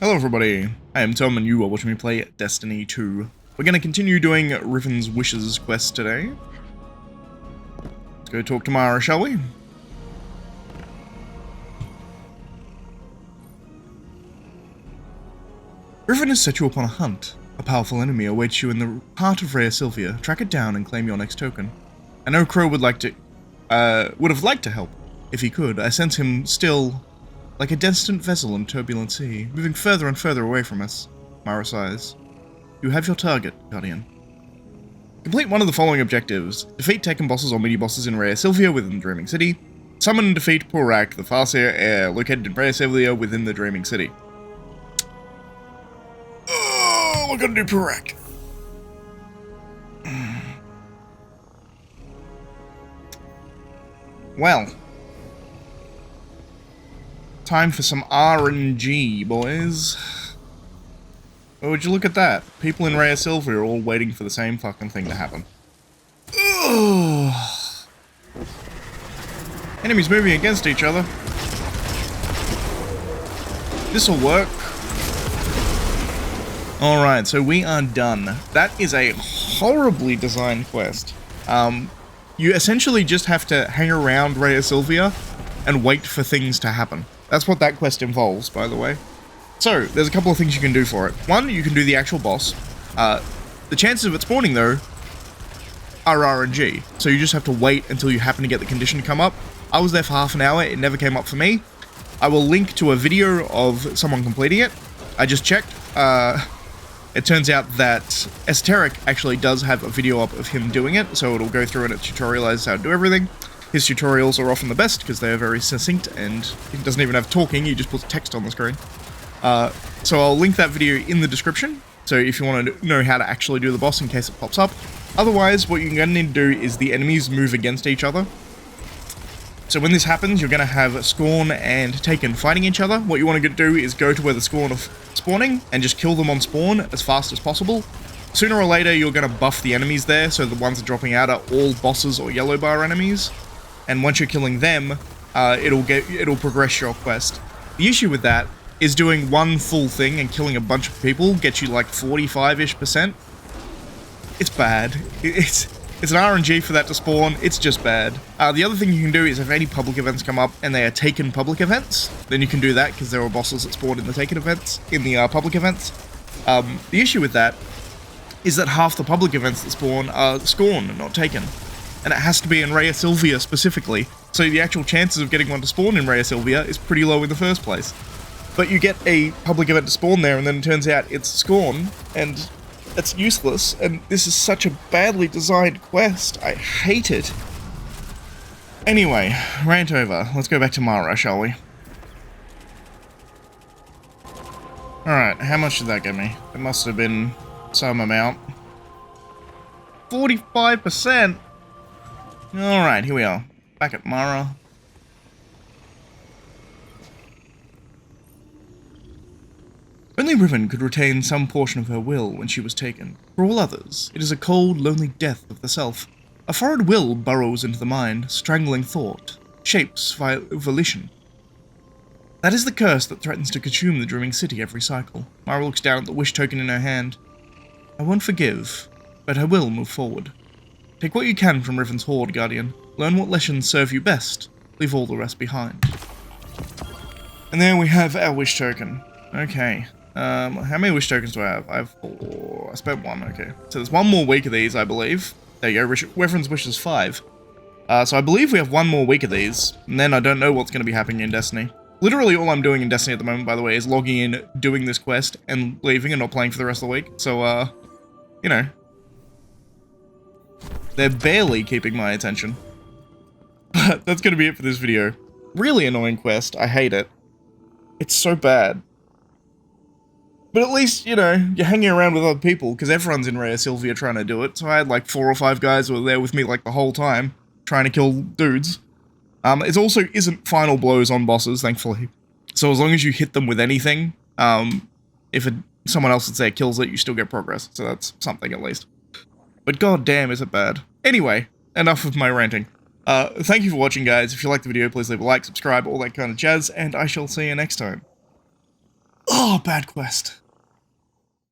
Hello everybody, I am Tom and you are watching me play Destiny 2. We're going to continue doing Riven's Wishes quest today. Let's go talk to Mara, shall we? Riven has set you upon a hunt. A powerful enemy awaits you in the heart of Rhea Sylvia. Track it down and claim your next token. I know Crow would have liked to help. If he could, I sense him still like a distant vessel in turbulent sea, moving further and further away from us. Mara sighs. You have your target, Guardian. Complete one of the following objectives. Defeat Tekken bosses or mini-bosses in Rhea Sylvia within the Dreaming City. Summon and defeat Purak, the Farseer heir, located in Rhea Sylvia within the Dreaming City. Oh, we're gonna do Purak. Well. Time for some RNG, boys. Oh, would you look at that? People in Rhea Sylvia are all waiting for the same fucking thing to happen. Ugh. Enemies moving against each other. This'll work. Alright, so we are done. That is a horribly designed quest. You essentially just have to hang around Rhea Sylvia and wait for things to happen. That's what that quest involves, by the way. So, there's a couple of things you can do for it. One, you can do the actual boss. The chances of it spawning, though, are RNG. So you just have to wait until you happen to get the condition to come up. I was there for half an hour, it never came up for me. I will link to a video of someone completing it. I just checked. It turns out that Esoteric actually does have a video up of him doing it, so it'll go through and it tutorializes how to do everything. His tutorials are often the best because they are very succinct and he doesn't even have talking, he just puts text on the screen. So I'll link that video in the description, so if you want to know how to actually do the boss in case it pops up. Otherwise, what you're going to need to do is the enemies move against each other. So when this happens, you're going to have Scorn and Taken fighting each other. What you want to do is go to where the Scorn are spawning and just kill them on spawn as fast as possible. Sooner or later, you're going to buff the enemies there, so the ones that are dropping out are all bosses or yellow bar enemies. And once you're killing them, it'll progress your quest. The issue with that is doing one full thing and killing a bunch of people gets you like 45-ish%. It's bad. It's an RNG for that to spawn, it's just bad. The other thing you can do is if any public events come up and they are Taken public events, then you can do that because there are bosses that spawn in the Taken events, in the public events. The issue with that is that half the public events that spawn are Scorn and not Taken. And it has to be in Rhea Sylvia specifically, so the actual chances of getting one to spawn in Rhea Sylvia is pretty low in the first place. But you get a public event to spawn there and then it turns out it's Scorn, and it's useless, and this is such a badly designed quest. I hate it. Anyway, rant over. Let's go back to Mara, shall we? Alright, how much did that get me? It must have been some amount. 45%! Alright, here we are. Back at Mara. Only Riven could retain some portion of her will when she was taken. For all others, it is a cold, lonely death of the self. A foreign will burrows into the mind, strangling thought, shapes volition. That is the curse that threatens to consume the Dreaming City every cycle. Mara looks down at the wish token in her hand. I won't forgive, but I will move forward. Take what you can from Riven's horde, Guardian. Learn what lessons serve you best. Leave all the rest behind. And there we have our wish token. Okay. How many wish tokens do I have? I have 4. I spent 1, okay. So there's one more week of these, I believe. There you go, Riven's wish is 5. So I believe we have one more week of these, and then I don't know what's going to be happening in Destiny. Literally all I'm doing in Destiny at the moment, by the way, is logging in, doing this quest, and leaving and not playing for the rest of the week. So, you know. They're barely keeping my attention. But that's going to be it for this video. Really annoying quest, I hate it. It's so bad. But at least, you know, you're hanging around with other people, because everyone's in Rhea Sylvia trying to do it. So I had like 4 or 5 guys who were there with me like the whole time, trying to kill dudes. It also isn't final blows on bosses, thankfully. So as long as you hit them with anything, if someone else that's there kills it, you still get progress. So that's something at least. But god damn, is it bad. Anyway, enough of my ranting. Thank you for watching, guys. If you liked the video, please leave a like, subscribe, all that kind of jazz, and I shall see you next time. Oh, bad quest.